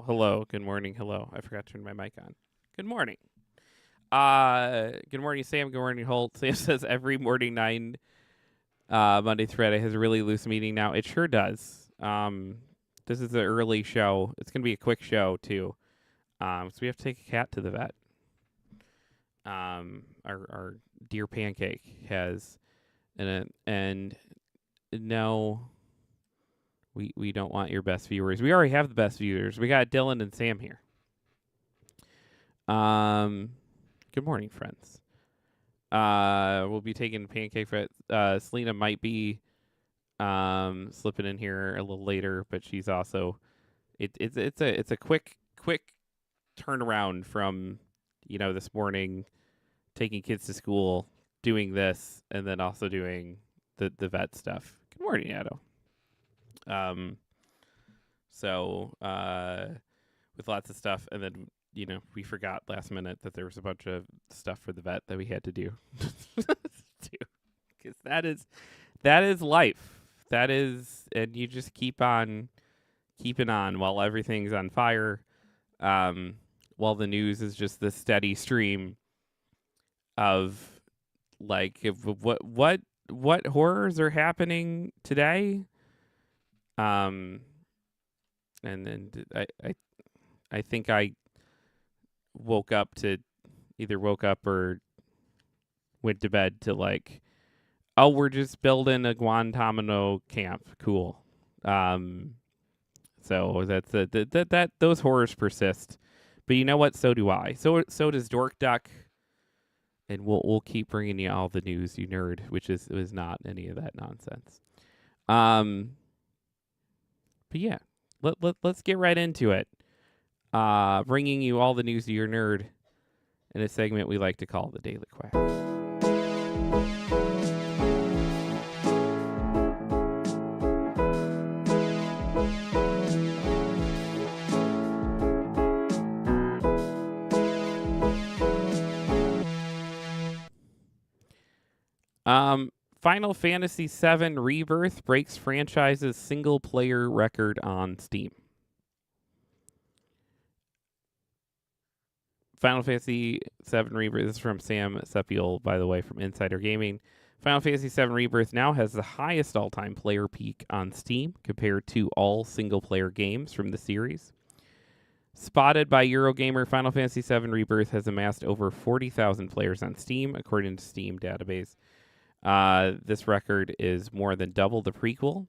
Hello. Good morning. Hello. I forgot to turn my mic on. Good morning. Good morning, Sam. Good morning, Holt. Sam says every morning 9 Monday through Friday has a really loose meeting now. It sure does. This is an early show. It's gonna be a quick show too. So we have to take a cat to the vet. Our dear Pancake has and no, we don't want your best viewers. We already have the best viewers. We got Dylan and Sam here. Good morning, friends. We'll be taking Pancake for Selena might be slipping in here a little later, but she's also it's a quick turnaround from this morning taking kids to school, doing this, and then also doing the vet stuff. Good morning, Ado. So with lots of stuff, and then we forgot last minute that there was a bunch of stuff for the vet that we had to do. Because that is life. That is, and you just keep on keeping on while everything's on fire. While the news is just the steady stream of what horrors are happening today. And then I think I woke up or went to bed to we're just building a Guantanamo camp. Cool. So that's that those horrors persist. But you know what? So do I. So does Dork Duck. And we'll keep bringing you all the news, you nerd, which was not any of that nonsense. But yeah, let's get right into it. Bringing you all the news to your nerd in a segment we like to call the Daily Quack. Final Fantasy VII Rebirth breaks franchise's single-player record on Steam. Final Fantasy VII Rebirth, this is from Sam Sepiel, by the way, from Insider Gaming. Final Fantasy VII Rebirth now has the highest all-time player peak on Steam compared to all single-player games from the series. Spotted by Eurogamer, Final Fantasy VII Rebirth has amassed over 40,000 players on Steam, according to Steam database. This record is more than double the prequel,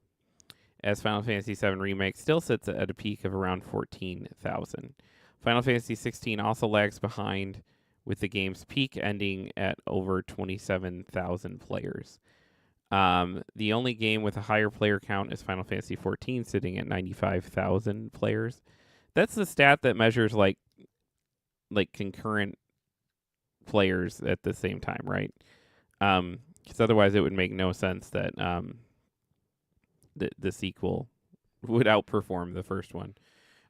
as Final Fantasy VII Remake still sits at a peak of around 14,000. Final Fantasy XVI also lags behind, with the game's peak ending at over 27,000 players. The only game with a higher player count is Final Fantasy XIV, sitting at 95,000 players. That's the stat that measures like concurrent players at the same time, right? Because otherwise it would make no sense that the sequel would outperform the first one.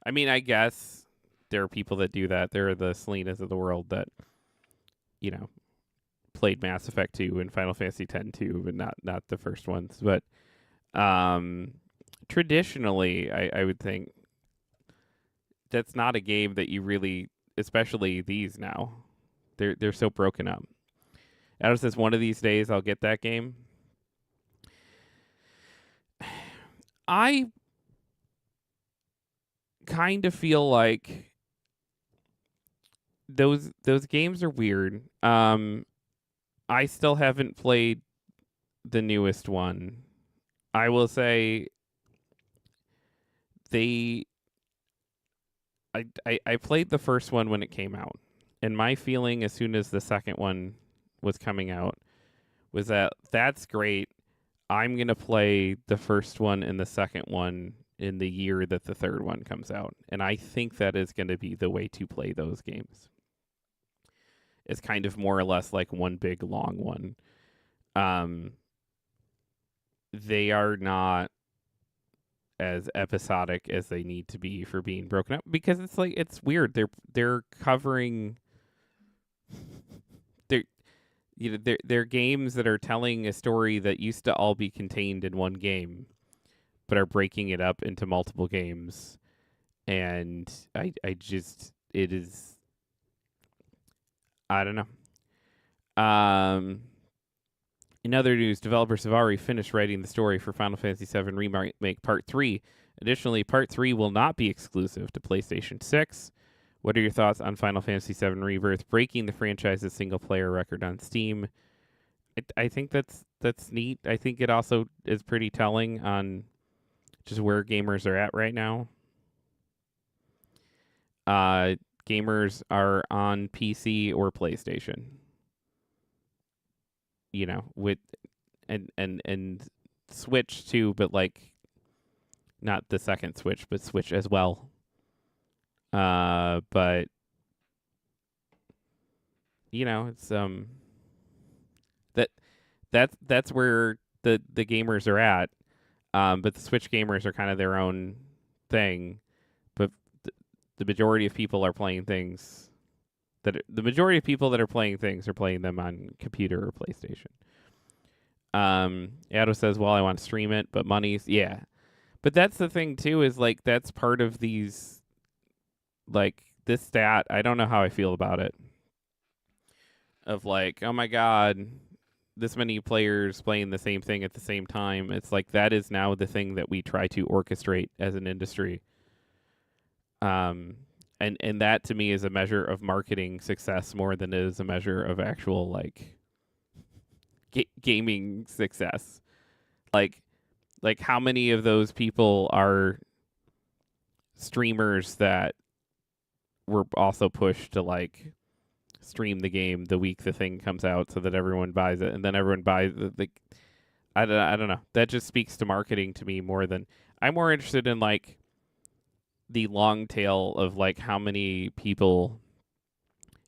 I mean, I guess there are people that do that. There are the Selenas of the world that, played Mass Effect 2 and Final Fantasy X 2, but not the first ones. But traditionally, I would think that's not a game that you really, especially these now, they're so broken up. Adam says, one of these days I'll get that game. I kind of feel like those games are weird. I still haven't played the newest one. I will say I played the first one when it came out, and my feeling as soon as the second one was coming out was that that's great. I'm going to play the first one and the second one in the year that the third one comes out. And I think that is going to be the way to play those games. It's kind of more or less like one big long one. They are not as episodic as they need to be for being broken up, because it's weird. They're covering they're games that are telling a story that used to all be contained in one game, but are breaking it up into multiple games And I just, it is, I don't know. In other news, developers have already finished writing the story for Final Fantasy VII Remake Part 3. Additionally, Part 3 will not be exclusive to PlayStation 6. What are your thoughts on Final Fantasy VII Rebirth breaking the franchise's single-player record on Steam? I think that's neat. I think it also is pretty telling on just where gamers are at right now. Gamers are on PC or PlayStation. You know, with and Switch too, but like not the second Switch, but Switch as well. But you know, it's that that's where the gamers are at. But the Switch gamers are kind of their own thing. But the majority of people are playing things the majority of people that are playing things are playing them on computer or PlayStation. Ado says, "Well, I want to stream it, but money's yeah." But that's the thing too, is like that's part of these, like this stat. I don't know how I feel about it. Of like, oh my god, this many players playing the same thing at the same time. It's like that is now the thing that we try to orchestrate as an industry. And that to me is a measure of marketing success more than it is a measure of actual like gaming success. Like how many of those people are streamers that were also pushed to like stream the game the week the thing comes out so that everyone buys it, and then everyone buys the I don't know. That just speaks to marketing to me more than I'm more interested in like the long tail of like how many people,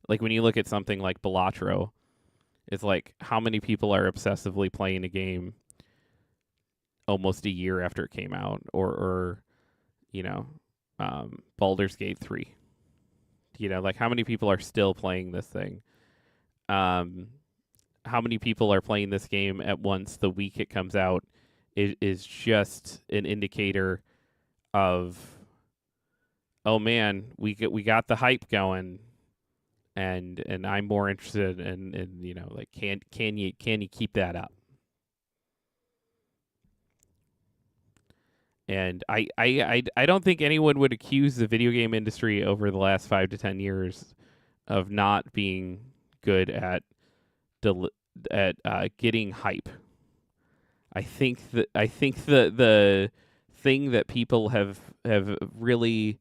like when you look at something like Balatro, it's like how many people are obsessively playing a game almost a year after it came out, or you know, Baldur's Gate 3. You know, like how many people are still playing this thing? How many people are playing this game at once the week it comes out is just an indicator of, oh man, we got the hype going, and I'm more interested in you know, like can you keep that up? And I don't think anyone would accuse the video game industry over the last 5 to 10 years of not being good at getting hype. I think the thing that people have really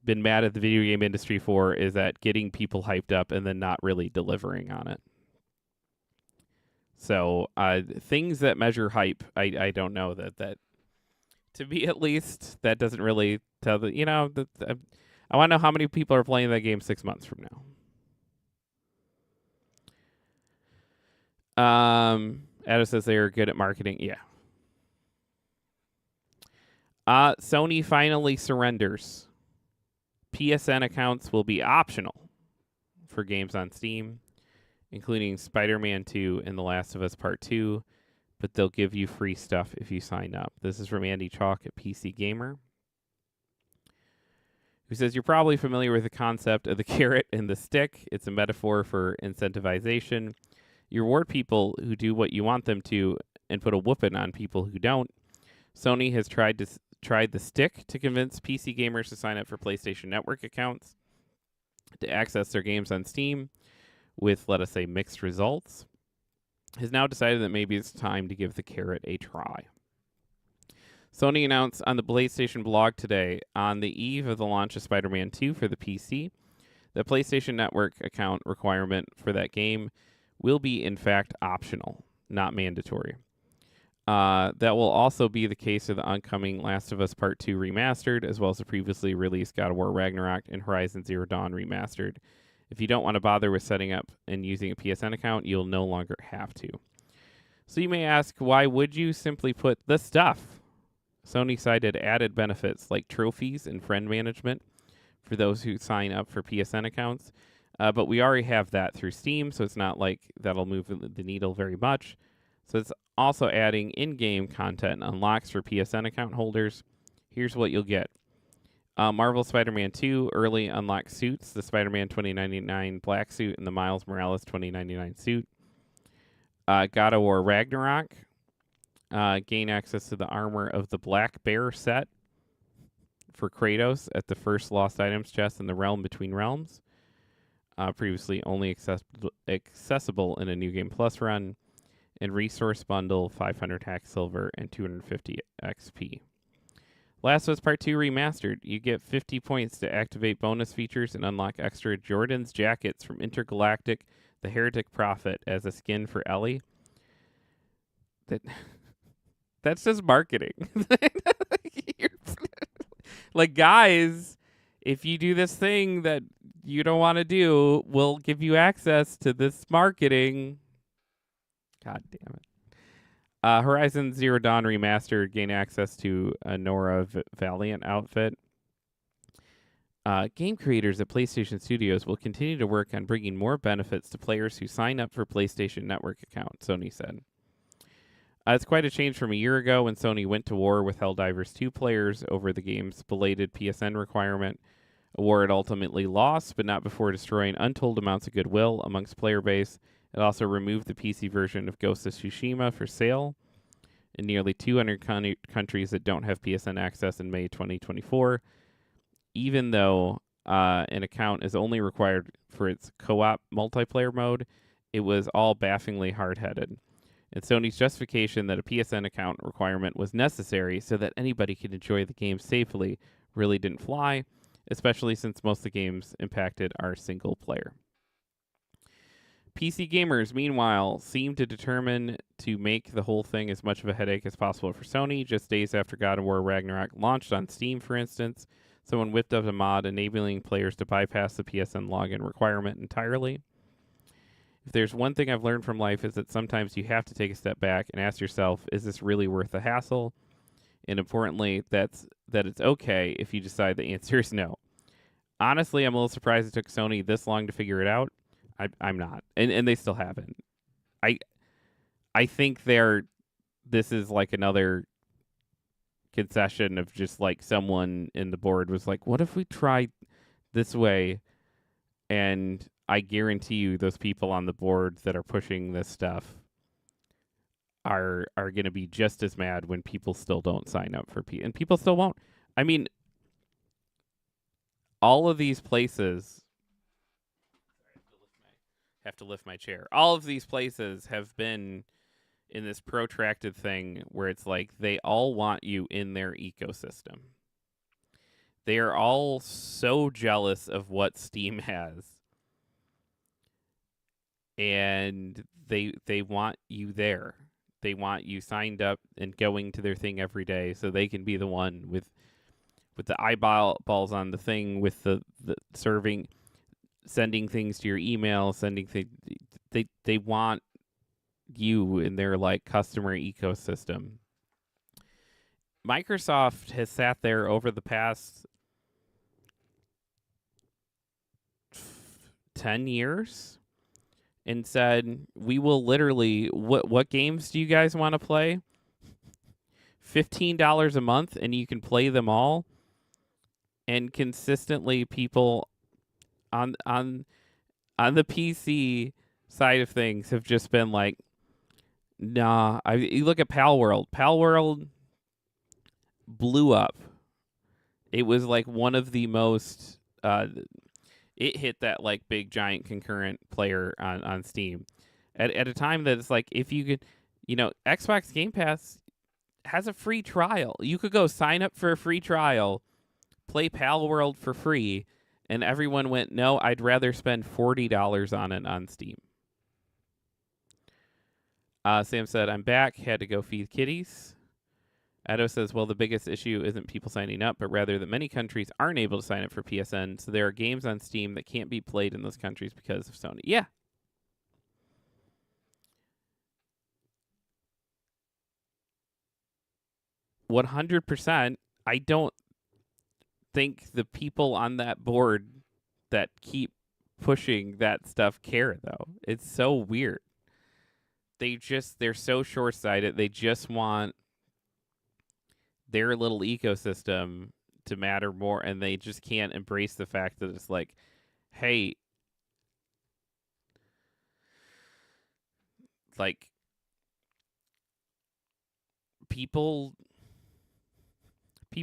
been mad at the video game industry for is that getting people hyped up and then not really delivering on it. So things that measure hype, I don't know that to me at least that doesn't really tell the, you know, I want to know how many people are playing that game 6 months from now. Adam says they are good at marketing. Yeah. Sony finally surrenders. PSN accounts will be optional for games on Steam, including Spider-Man 2 and The Last of Us Part 2, but they'll give you free stuff if you sign up. This is from Andy Chalk at PC Gamer, who says, you're probably familiar with the concept of the carrot and the stick. It's a metaphor for incentivization. You reward people who do what you want them to and put a whooping on people who don't. Sony has tried the stick to convince PC gamers to sign up for PlayStation Network accounts to access their games on Steam with, let us say, mixed results. Has now decided that maybe it's time to give the carrot a try. Sony announced on the PlayStation blog today, on the eve of the launch of Spider-Man 2 for the PC, the PlayStation Network account requirement for that game will be, in fact, optional, not mandatory. That will also be the case of the oncoming Last of Us Part 2 Remastered, as well as the previously released God of War Ragnarok and Horizon Zero Dawn Remastered. If you don't want to bother with setting up and using a PSN account, you'll no longer have to. So you may ask, why would you simply put the stuff? Sony cited added benefits like trophies and friend management for those who sign up for PSN accounts. But we already have that through Steam, so it's not like that'll move the needle very much. So it's also adding in-game content unlocks for PSN account holders. Here's what you'll get. Marvel Spider-Man 2 early unlock suits, the Spider-Man 2099 black suit and the Miles Morales 2099 suit. God of War Ragnarok. Gain access to the armor of the Black Bear set for Kratos at the first Lost Items chest in the Realm Between Realms. Previously only accessible in a New Game Plus run. And Resource Bundle 500 Hack Silver and 250 XP. Last of Us Part 2 Remastered. You get 50 points to activate bonus features and unlock extra Jordan's jackets from Intergalactic, the Heretic Prophet, as a skin for Ellie. That's just marketing. Like, guys, if you do this thing that you don't want to do, we'll give you access to this marketing. God damn it. Horizon Zero Dawn Remastered. Gain access to a Nora Valiant outfit. Game creators at PlayStation Studios will continue to work on bringing more benefits to players who sign up for PlayStation Network accounts, Sony said. It's quite a change from a year ago when Sony went to war with Helldivers 2 players over the game's belated PSN requirement, a war it ultimately lost, but not before destroying untold amounts of goodwill amongst player base. It also removed the PC version of Ghost of Tsushima for sale in nearly 200 countries that don't have PSN access in May 2024, even though an account is only required for its co-op multiplayer mode. It was all bafflingly hard-headed. And Sony's justification that a PSN account requirement was necessary so that anybody could enjoy the game safely really didn't fly, especially since most of the games impacted are single player. PC gamers, meanwhile, seem to determine to make the whole thing as much of a headache as possible for Sony. Just days after God of War Ragnarok launched on Steam, for instance, someone whipped up a mod enabling players to bypass the PSN login requirement entirely. If there's one thing I've learned from life is that sometimes you have to take a step back and ask yourself, is this really worth the hassle? And importantly, that it's okay if you decide the answer is no. Honestly, I'm a little surprised it took Sony this long to figure it out. I'm not. And they still haven't. I think this is like another concession of just like someone in the board was like, what if we try this way? And I guarantee you those people on the board that are pushing this stuff are going to be just as mad when people still don't sign up for and people still won't. I mean, all of these places have to lift my chair. All of these places have been in this protracted thing where it's like they all want you in their ecosystem. They are all so jealous of what Steam has. And they want you there. They want you signed up and going to their thing every day so they can be the one with the eyeballs on the thing, with the serving, sending things to your email, sending things. They want you in their like customer ecosystem. Microsoft has sat there over the past 10 years and said, we will literally, what games do you guys want to play? $15 a month and you can play them all. And consistently people on the PC side of things have just been like, nah. You look at Pal World. Pal World blew up. It was like one of the most it hit that like big giant concurrent player on Steam at a time that it's like, if you could, Xbox Game Pass has a free trial. You could go sign up for a free trial, play Pal World for free, and everyone went, no, I'd rather spend $40 on it on Steam. Sam said, I'm back, had to go feed kitties. Addo says, well, the biggest issue isn't people signing up, but rather that many countries aren't able to sign up for PSN, so there are games on Steam that can't be played in those countries because of Sony. Yeah. $100%. I don't think the people on that board that keep pushing that stuff care, though. It's so weird. They're so short-sighted. They just want their little ecosystem to matter more, and they just can't embrace the fact that it's like, hey, like people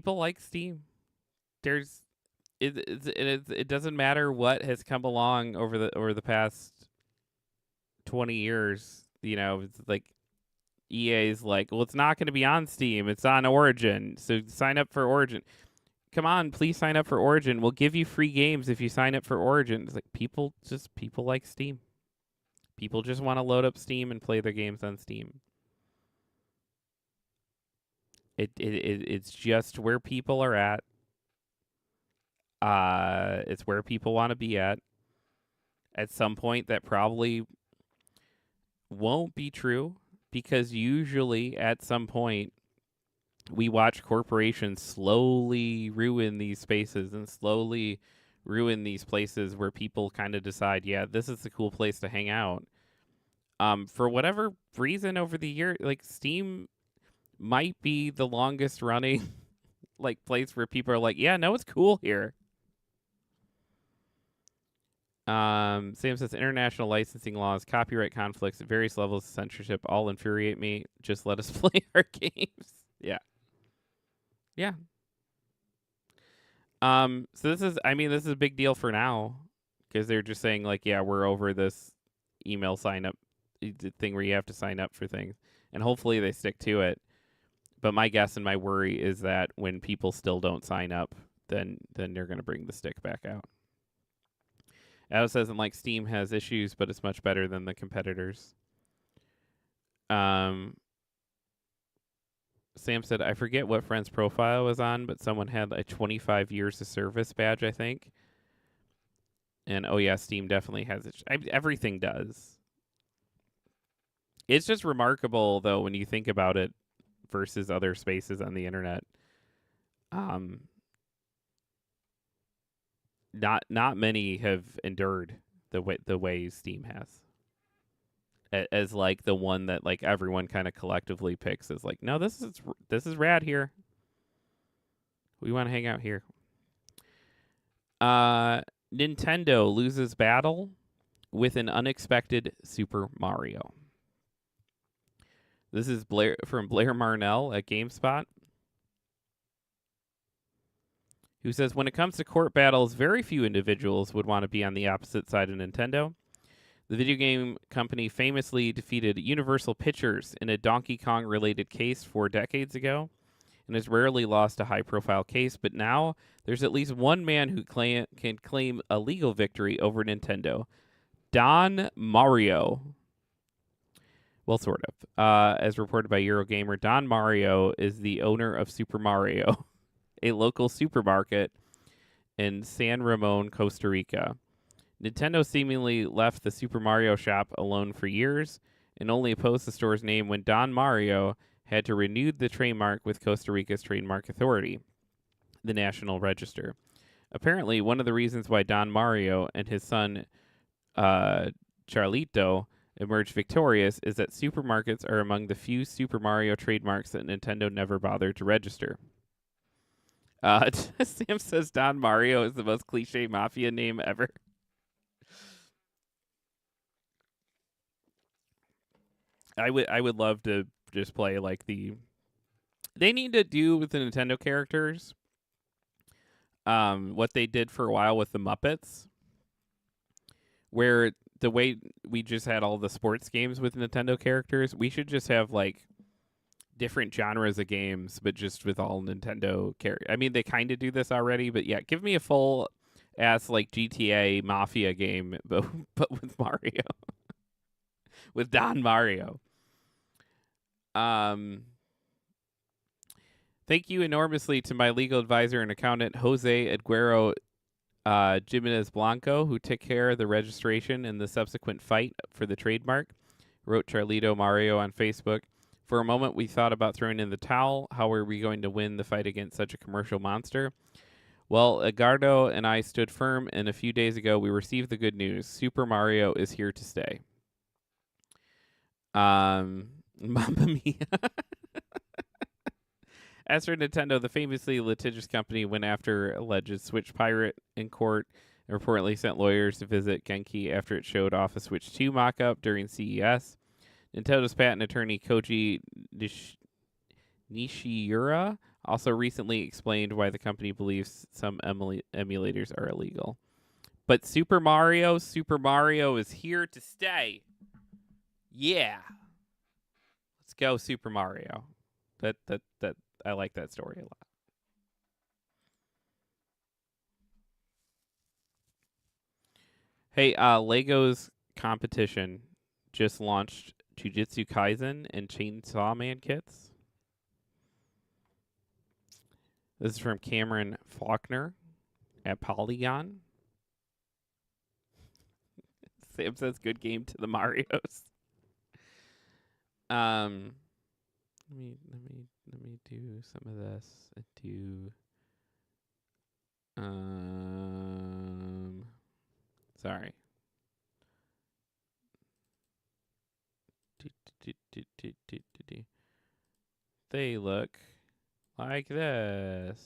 like Steam. There's it doesn't matter what has come along over the past 20 years. You know, it's like EA's like, well, it's not going to be on Steam. It's on Origin. So sign up for Origin. Come on, please sign up for Origin. We'll give you free games if you sign up for Origin. It's like people like Steam. People just want to load up Steam and play their games on Steam. It's just where people are at. It's where people want to be at. At some point, that probably won't be true because usually at some point we watch corporations slowly ruin these spaces and slowly ruin these places where people kind of decide, yeah, this is a cool place to hang out. For whatever reason over the year, like Steam might be the longest running like place where people are like, yeah, no, it's cool here. Sam says international licensing laws, copyright conflicts, various levels of censorship all infuriate me. Just let us play our games. Yeah. Yeah. So this is a big deal for now because they're just saying like, yeah, we're over this email sign up thing where you have to sign up for things, and hopefully they stick to it. But my guess and my worry is that when people still don't sign up, then they're going to bring the stick back out. Alice says, like Steam has issues, but it's much better than the competitors. Sam said, I forget what friend's profile was on, but someone had a 25 years of service badge, I think. And oh yeah, Steam definitely has it. Everything does. It's just remarkable, though, when you think about it versus other spaces on the internet. Not many have endured the way Steam has. As like the one that like everyone kind of collectively picks as like, no, this is rad here. We want to hang out here. Nintendo loses battle with an unexpected Super Mario. This is Blair Marnell at GameSpot, who says, when it comes to court battles, very few individuals would want to be on the opposite side of Nintendo. The video game company famously defeated Universal Pictures in a Donkey Kong-related case 4 decades ago and has rarely lost a high-profile case, but now there's at least one man who can claim a legal victory over Nintendo. Don Mario. Well, sort of. As reported by Eurogamer, Don Mario is the owner of Super Mario, a local supermarket in San Ramon, Costa Rica. Nintendo seemingly left the Super Mario shop alone for years and only opposed the store's name when Don Mario had to renew the trademark with Costa Rica's Trademark Authority, the National Register. Apparently, one of the reasons why Don Mario and his son Charlito emerged victorious is that supermarkets are among the few Super Mario trademarks that Nintendo never bothered to register. Sam says Don Mario is the most cliche mafia name ever. I would love to just play like they need to do with the Nintendo characters what they did for a while with the Muppets, where the way we just had all the sports games with Nintendo characters, we should just have like different genres of games, but just with all Nintendo characters. I mean, they kind of do this already, but yeah, give me a full ass like GTA Mafia game, but with Mario, with Don Mario. Thank you enormously to my legal advisor and accountant, Jose Eduardo Jimenez Blanco, who took care of the registration and the subsequent fight for the trademark, wrote Charlito Mario on Facebook. For a moment, we thought about throwing in the towel. How are we going to win the fight against such a commercial monster? Well, Edgardo and I stood firm, and a few days ago, we received the good news. Super Mario is here to stay. Mamma mia. As for Nintendo, the famously litigious company went after alleged Switch pirate in court and reportedly sent lawyers to visit Genki after it showed off a Switch 2 mock-up during CES. Nintendo's patent attorney Koji Nishiura also recently explained why the company believes some emulators are illegal. But Super Mario is here to stay. Yeah. Let's go Super Mario. That I like that story a lot. Hey, Lego's competition just launched Jujutsu Kaisen and Chainsaw Man kits. This is from Cameron Faulkner at Polygon. Sam says good game to the Marios. Let me do some of this and do sorry. They look like this.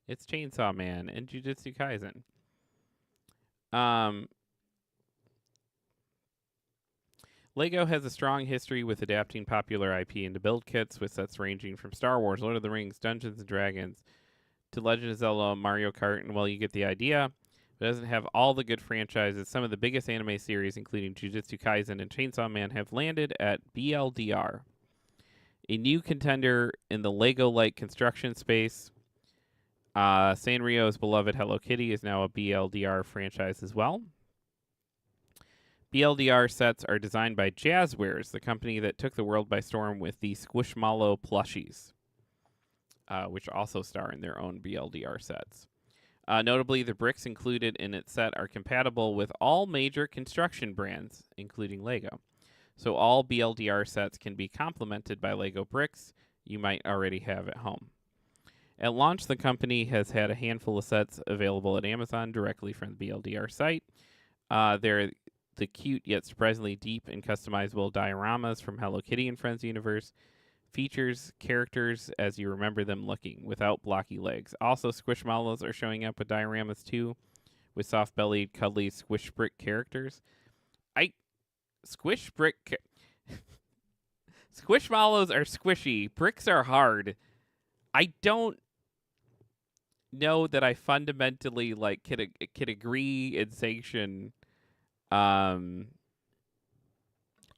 It's Chainsaw Man and Jujutsu Kaisen. Lego has a strong history with adapting popular IP into build kits, with sets ranging from Star Wars, Lord of the Rings, Dungeons & Dragons, to Legend of Zelda, Mario Kart, and well, you get the idea. It doesn't have all the good franchises. Some of the biggest anime series, including Jujutsu Kaisen and Chainsaw Man, have landed at BLDR. A new contender in the Lego-like construction space, Sanrio's beloved Hello Kitty is now a BLDR franchise as well. BLDR sets are designed by Jazzwares, the company that took the world by storm with the Squishmallow plushies, which also star in their own BLDR sets. Notably, the bricks included in its set are compatible with all major construction brands, including Lego. So all BLDR sets can be complemented by Lego bricks you might already have at home. At launch, the company has had a handful of sets available at Amazon directly from the BLDR site. They're the cute yet surprisingly deep and customizable dioramas from Hello Kitty and Friends universe. Features characters as you remember them looking, without blocky legs. Also, Squishmallows are showing up with dioramas too, with soft-bellied, cuddly squish brick characters. Squishmallows are squishy. Bricks are hard. I don't know that I fundamentally can agree and sanction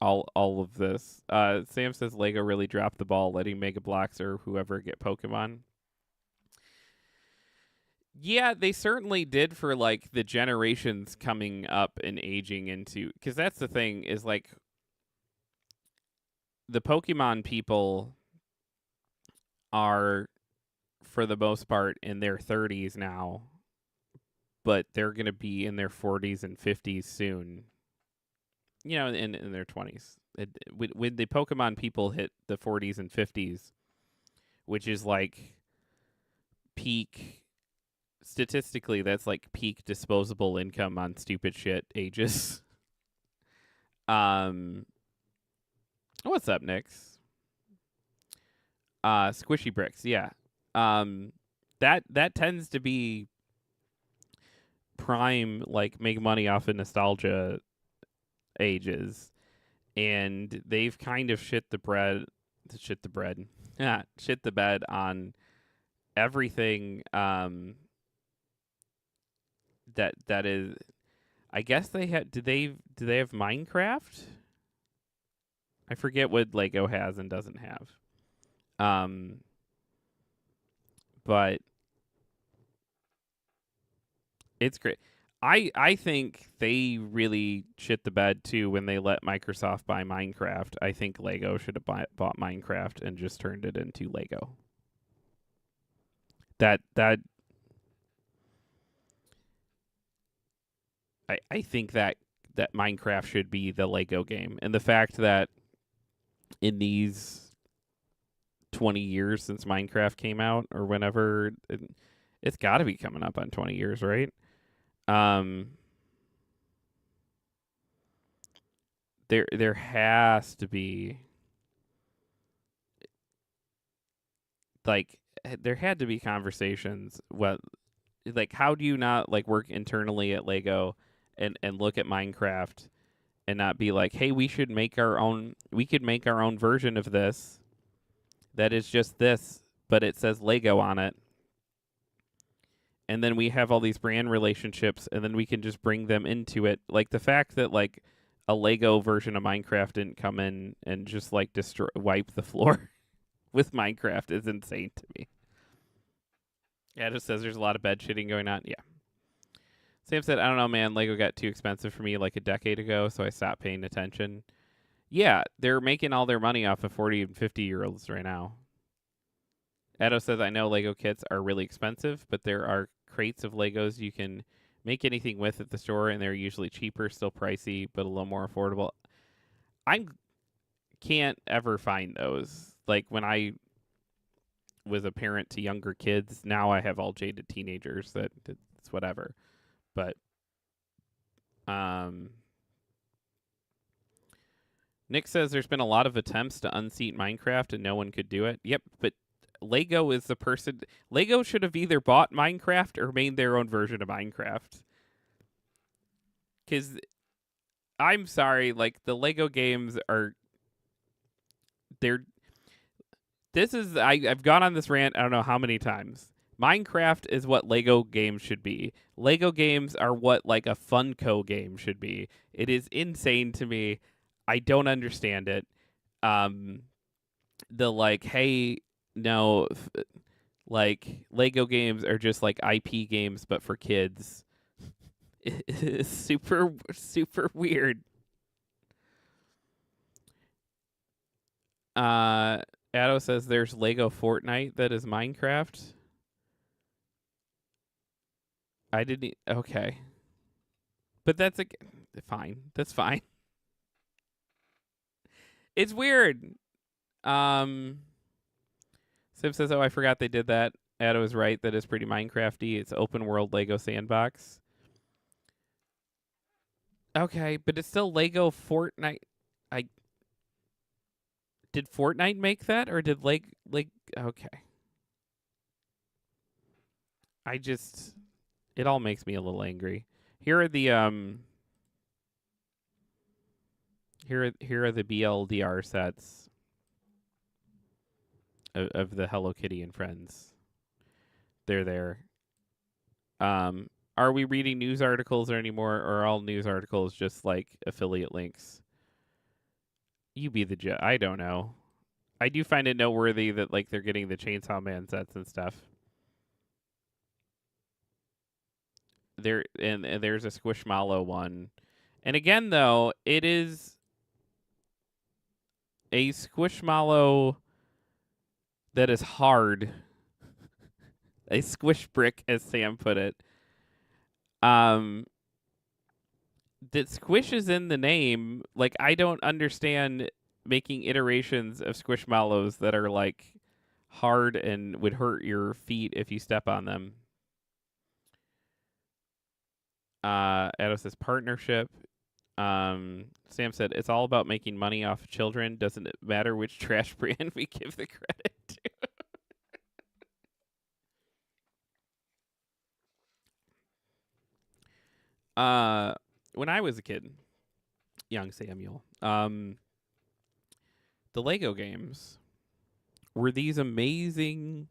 all of this. Sam says Lego really dropped the ball letting Mega Bloks or whoever get Pokemon. Yeah, they certainly did for like the generations coming up and aging into, because that's the thing is like the Pokemon people are for the most part in their 30s now, but they're going to be in their 40s and 50s soon. You know, in their 20s. When the Pokemon people hit the 40s and 50s, which is like peak, statistically, that's like peak disposable income on stupid shit ages. What's up, Nix? Squishy bricks, yeah. That tends to be prime, like, make money off of nostalgia ages, and they've kind of shit the bed on everything that is. I guess they had. Do they have Minecraft? I forget what Lego has and doesn't have. But it's great. I think they really shit the bed too when they let Microsoft buy Minecraft. I think Lego should have bought Minecraft and just turned it into Lego. I think that Minecraft should be the Lego game, and the fact that in these 20 years since Minecraft came out or whenever, it's got to be coming up on 20 years, right? there has to be like there had to be conversations like how do you not like work internally at Lego and look at Minecraft and not be like, hey, we could make our own version of this that is just this, but it says Lego on it. And then we have all these brand relationships, and then we can just bring them into it. Like the fact that like a Lego version of Minecraft didn't come in and just like wipe the floor with Minecraft is insane to me. Yeah, it just says there's a lot of bed shitting going on. Yeah. Sam said, I don't know, man. Lego got too expensive for me like a decade ago, so I stopped paying attention. Yeah, they're making all their money off of 40 and 50-year-olds right now. Edo says, I know Lego kits are really expensive, but there are crates of Legos you can make anything with at the store, and they're usually cheaper, still pricey, but a little more affordable. I can't ever find those. Like when I was a parent to younger kids, now I have all jaded teenagers that it's whatever. But Nick says there's been a lot of attempts to unseat Minecraft and no one could do it. Yep, but Lego is the person. Lego should have either bought Minecraft or made their own version of Minecraft. Because I'm sorry, like the Lego games are. I've gone on this rant I don't know how many times. Minecraft is what Lego games should be. Lego games are what like a Funko game should be. It is insane to me. I don't understand it. The like, hey, no, like Lego games are just like IP games, but for kids. It's super, super weird. Addo says there's Lego Fortnite that is Minecraft. I didn't. Okay, but that's fine. That's fine. It's weird. Sim says, "Oh, I forgot they did that." Addo is right. That is pretty Minecrafty. It's open world Lego sandbox. Okay, but it's still Lego Fortnite. Did Fortnite make that, or did okay. It all makes me a little angry. Here are the here are the BLDR sets of the Hello Kitty and Friends. They're there. Are we reading news articles anymore, or are all news articles just like affiliate links? You be the judge. I don't know. I do find it noteworthy that like they're getting the Chainsaw Man sets and stuff. There and there's a Squishmallow one. And again though, it is a Squishmallow that is hard. A squish brick, as Sam put it. That squish is in the name. Like, I don't understand making iterations of Squishmallows that are like hard and would hurt your feet if you step on them. Edo says partnership. Sam said it's all about making money off of children. Doesn't it matter which trash brand we give the credit to? When I was a kid, young Samuel, the Lego games were these amazing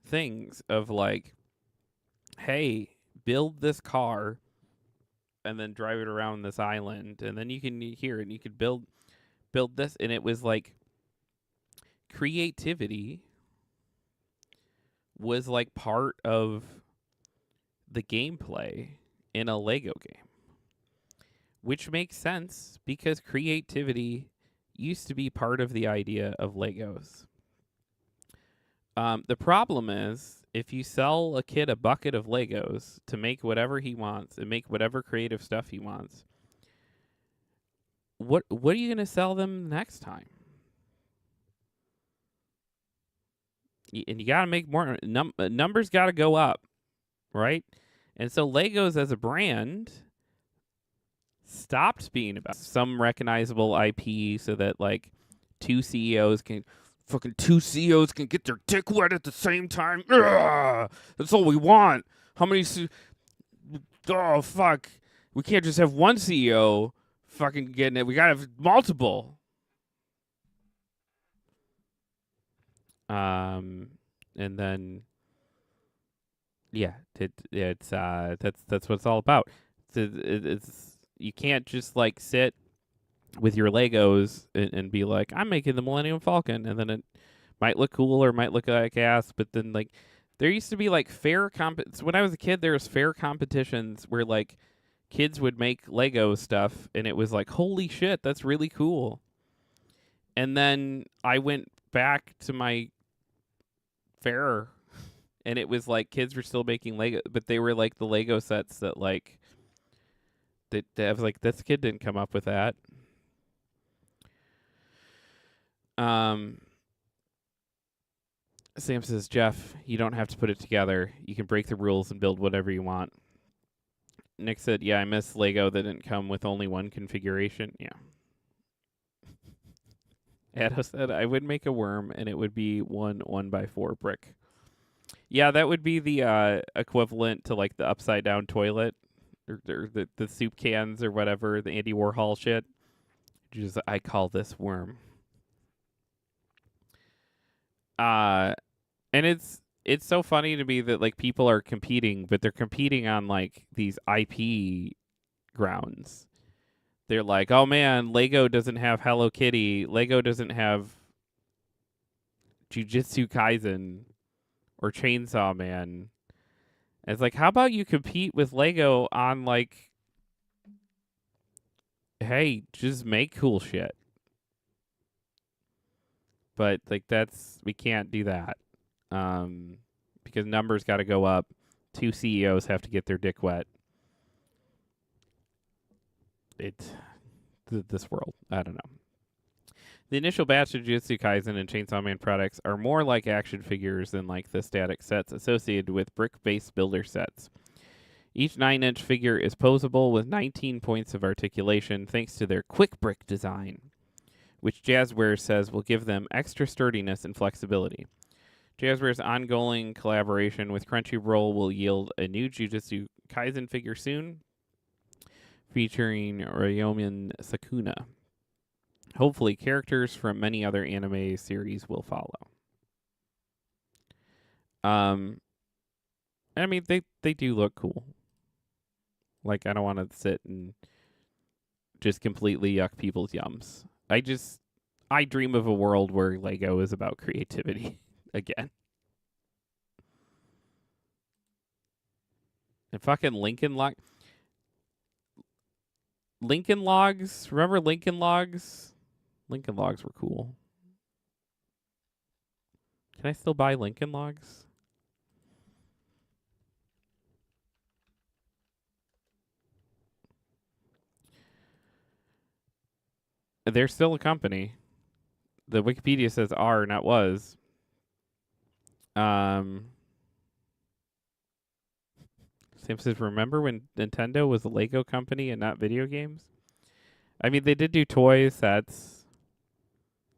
things of like, hey, build this car and then drive it around this island, and then you can hear it and you could build this, and it was like creativity was like part of the gameplay in a Lego game, which makes sense because creativity used to be part of the idea of Legos. The problem is if you sell a kid a bucket of Legos to make whatever he wants and make whatever creative stuff he wants, what are you going to sell them next time? And you got to make more numbers got to go up, right? And so Legos as a brand stopped being about some recognizable IP so that like two CEOs can get their dick wet at the same time. Ugh! That's all we want. How many oh fuck. We can't just have one CEO fucking getting it. We gotta have multiple. And then yeah, it's that's what it's all about. It's you can't just like sit with your Legos and be like, I'm making the Millennium Falcon, and then it might look cool or might look like ass, but then like there used to be like when I was a kid, there was fair competitions where like kids would make Lego stuff, and it was like, holy shit, that's really cool. And then I went back to my fair, and it was like kids were still making Lego, but they were like the Lego sets that like that I was like, this kid didn't come up with that. Sam says, Jeff, you don't have to put it together. You can break the rules and build whatever you want. Nick said, yeah, I miss Lego that didn't come with only one configuration. Yeah. Addo said, I would make a worm, and it would be one 1x4 brick. Yeah, that would be the equivalent to like the upside down toilet or the soup cans or whatever, the Andy Warhol shit. Just I call this worm. And it's so funny to me that like people are competing, but they're competing on like these IP grounds. They're like, oh man, Lego doesn't have Hello Kitty. Lego doesn't have Jujutsu Kaisen or Chainsaw Man. And it's like, how about you compete with Lego on like, hey, just make cool shit. But like we can't do that. Because numbers got to go up. Two CEOs have to get their dick wet. This world. I don't know. The initial batch of Jujutsu Kaisen and Chainsaw Man products are more like action figures than like the static sets associated with brick-based builder sets. Each 9-inch figure is posable with 19 points of articulation thanks to their quick brick design, which Jazzware says will give them extra sturdiness and flexibility. Jazzware's ongoing collaboration with Crunchyroll will yield a new Jujutsu Kaisen figure soon, featuring Ryomen Sakuna. Hopefully, characters from many other anime series will follow. I mean, they do look cool. Like, I don't want to sit and just completely yuck people's yums. I dream of a world where Lego is about creativity again. And fucking Lincoln Logs. Remember Lincoln Logs? Lincoln Logs were cool. Can I still buy Lincoln Logs? They're still a company. The Wikipedia says are, not was. Sam says, remember when Nintendo was a Lego company and not video games? I mean, they did do toy sets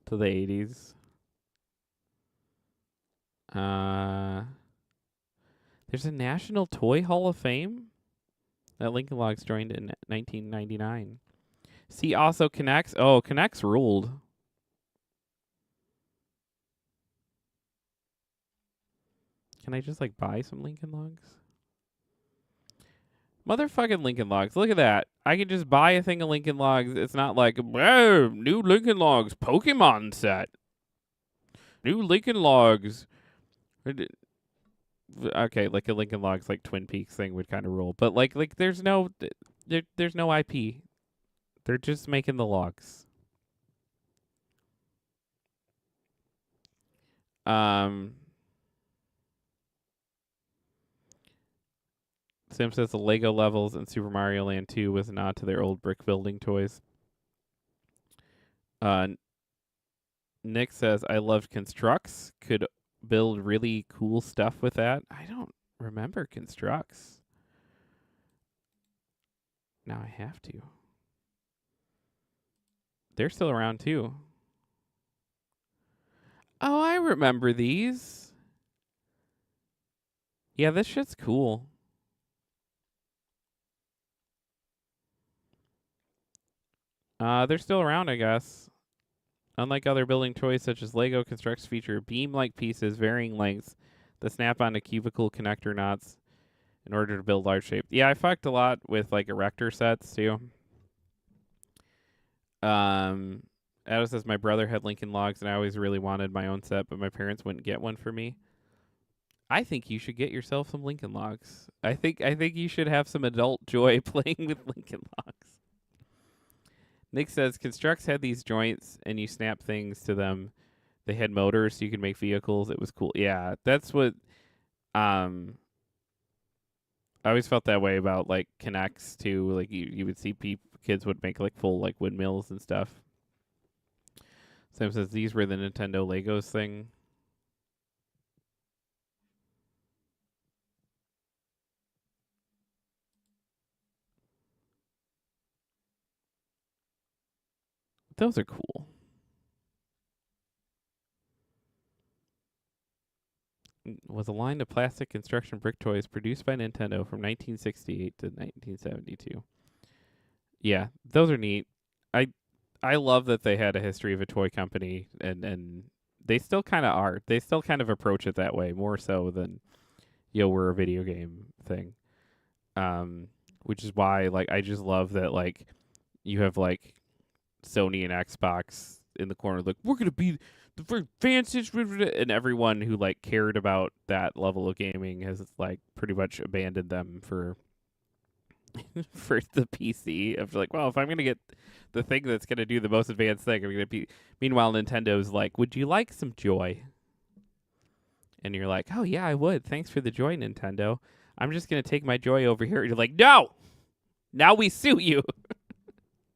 to the 80s. There's a National Toy Hall of Fame that Lincoln Logs joined in 1999. See also Connects. Oh, Connects ruled. Can I just like buy some Lincoln Logs? Motherfucking Lincoln Logs. Look at that. I can just buy a thing of Lincoln Logs. It's not like, oh, new Lincoln Logs Pokemon set. New Lincoln Logs. Okay, like a Lincoln Logs like Twin Peaks thing would kind of rule. But like there's no IP. They're just making the logs. Sim says the Lego levels in Super Mario Land 2 was a nod to their old brick building toys. Nick says, I loved Constructs. Could build really cool stuff with that. I don't remember Constructs. Now I have to. They're still around too. Oh, I remember these. Yeah, this shit's cool. They're still around, I guess. Unlike other building toys such as Lego, constructs feature beam-like pieces, varying lengths, that snap onto cubicle connector knots in order to build large shapes. Yeah, I fucked a lot with like erector sets too. As says, my brother had Lincoln Logs, and I always really wanted my own set, but my parents wouldn't get one for me. I think you should get yourself some Lincoln Logs. I think you should have some adult joy playing with Lincoln Logs. Nick says constructs had these joints, and you snap things to them. They had motors, so you could make vehicles. It was cool. Yeah, that's what. I always felt that way about like Connects too. Like you would see kids would make like full like windmills and stuff. Sam says these were the Nintendo Legos thing. Those are cool. Was a line of plastic construction brick toys produced by Nintendo from 1968 to 1972. Yeah, those are neat. I love that they had a history of a toy company, and they still kind of are. They still kind of approach it that way, more so than we're a video game thing. Which is why like I just love that like you have like Sony and Xbox in the corner, like we're gonna be the very fanciest, and everyone who like cared about that level of gaming has like pretty much abandoned them for for the PC. Of like, well, if I'm gonna get the thing that's gonna do the most advanced thing, I'm gonna be. Meanwhile, Nintendo's like, would you like some joy? And you're like, oh yeah, I would. Thanks for the joy, Nintendo. I'm just gonna take my joy over here. And you're like, no, now we sue you.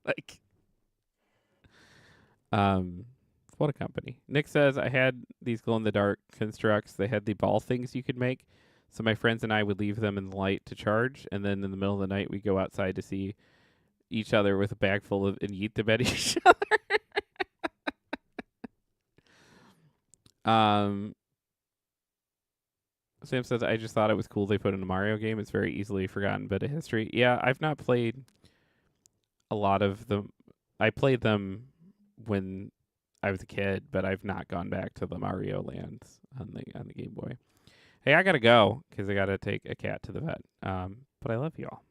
Like, what a company. Nick says, I had these glow-in-the-dark constructs. They had the ball things you could make. So my friends and I would leave them in the light to charge, and then in the middle of the night, we'd go outside to see each other with a bag full of and yeet them at each other. Sam says, I just thought it was cool they put in a Mario game. It's very easily forgotten bit of history. Yeah, I've not played a lot of them. I played them when I was a kid, but I've not gone back to the Mario lands on the Game Boy. Hey, I gotta go because I gotta take a cat to the vet. But I love you all.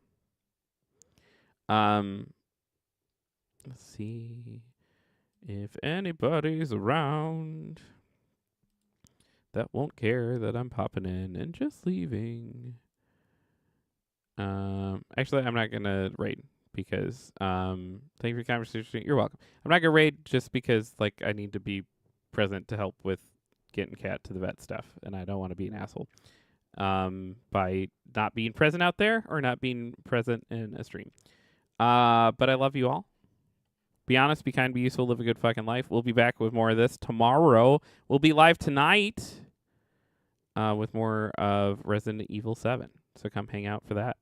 Let's see if anybody's around that won't care that I'm popping in and just leaving. Actually, I'm not gonna raid because thank you for the conversation. You're welcome. I'm not gonna raid just because like I need to be present to help with getting cat to the vet stuff, and I don't want to be an asshole by not being present out there or not being present in a stream. But I love you all. Be honest, be kind, be useful, live a good fucking life. We'll be back with more of this tomorrow. We'll be live tonight with more of Resident Evil 7. So come hang out for that.